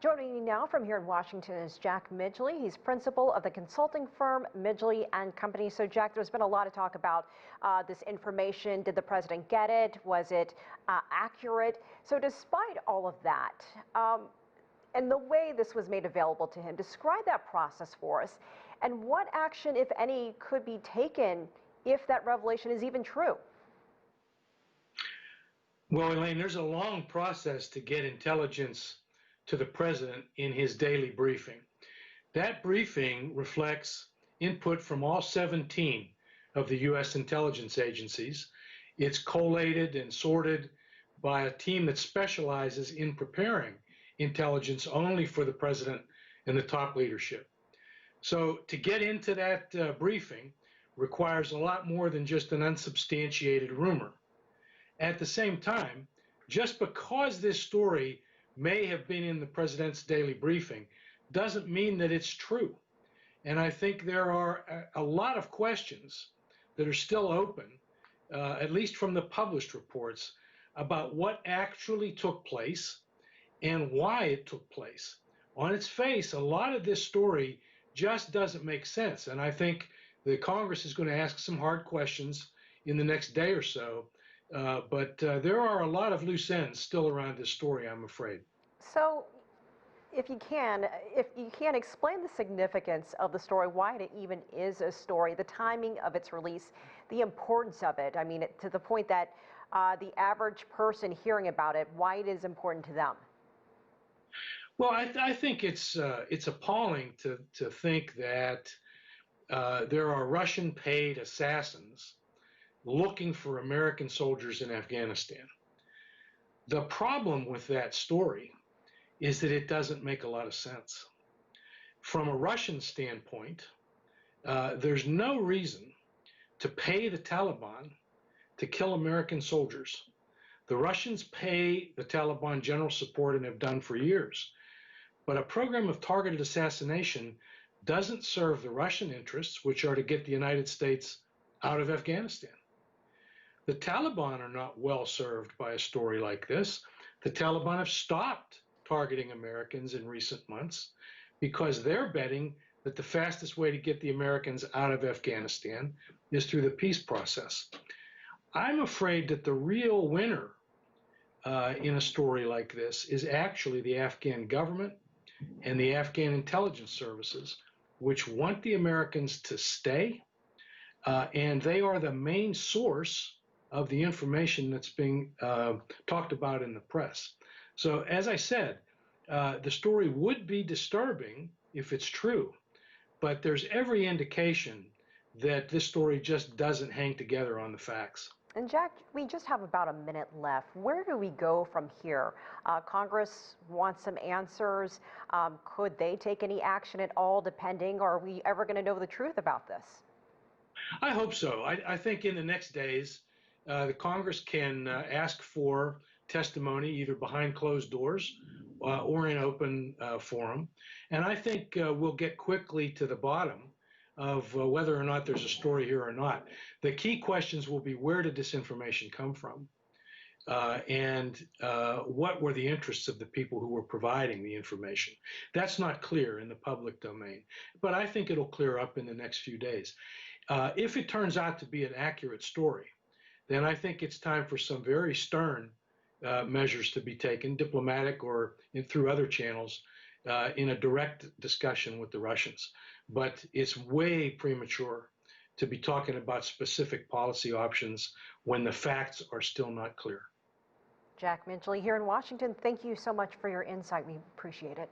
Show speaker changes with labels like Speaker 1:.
Speaker 1: Joining me now from here in Washington is Jack Midgley. He's principal of the consulting firm Midgley and Company. So, Jack, there's been a lot of talk about this information. Did the president get it? Was it accurate? So, despite all of that, and the way this was made available to him, describe that process for us, and what action, if any, could be taken if that revelation is even true.
Speaker 2: Well, Elaine, there's a long process to get intelligence to the president in his daily briefing. That briefing reflects input from all 17 of the U.S. intelligence agencies. It's collated and sorted by a team that specializes in preparing intelligence only for the president and the top leadership. So to get into that briefing requires a lot more than just an unsubstantiated rumor. At the same time, just because this story may have been in the president's daily briefing doesn't mean that it's true. And I think there are a lot of questions that are still open, at least from the published reports, about what actually took place and why it took place. On its face, a lot of this story just doesn't make sense. And I think the Congress is going to ask some hard questions in the next day or so. But there are a lot of loose ends still around this story, I'm afraid.
Speaker 1: So, if you can explain the significance of the story, why it even is a story, the timing of its release, the importance of it. I mean, to the point that the average person hearing about it, why it is important to them.
Speaker 2: Well, I think it's appalling to think that there are Russian-paid assassins looking for American soldiers in Afghanistan. The problem with that story is that it doesn't make a lot of sense. From a Russian standpoint, there's no reason to pay the Taliban to kill American soldiers. The Russians pay the Taliban general support and have done for years. But a program of targeted assassination doesn't serve the Russian interests, which are to get the United States out of Afghanistan. The Taliban are not well served by a story like this. The Taliban have stopped targeting Americans in recent months because they're betting that the fastest way to get the Americans out of Afghanistan is through the peace process. I'm afraid that the real winner in a story like this is actually the Afghan government and the Afghan intelligence services, which want the Americans to stay, and they are the main source of the information that's being talked about in the press. So as I said, the story would be disturbing if it's true, but there's every indication that this story just doesn't hang together on the facts.
Speaker 1: And Jack, we just have about a minute left. Where do we go from here? Congress wants some answers. Could they take any action at all, depending, or are we ever going to know the truth about this?
Speaker 2: I hope so. I think in the next days, the Congress can ask for testimony either behind closed doors or in open forum. And I think we'll get quickly to the bottom of whether or not there's a story here or not. The key questions will be, where did this information come from? And what were the interests of the people who were providing the information? That's not clear in the public domain, but I think it'll clear up in the next few days. If it turns out to be an accurate story, then I think it's time for some very stern measures to be taken, diplomatic or through other channels, in a direct discussion with the Russians. But it's way premature to be talking about specific policy options when the facts are still not clear.
Speaker 1: Jack Midgley here in Washington, thank you so much for your insight. We appreciate it.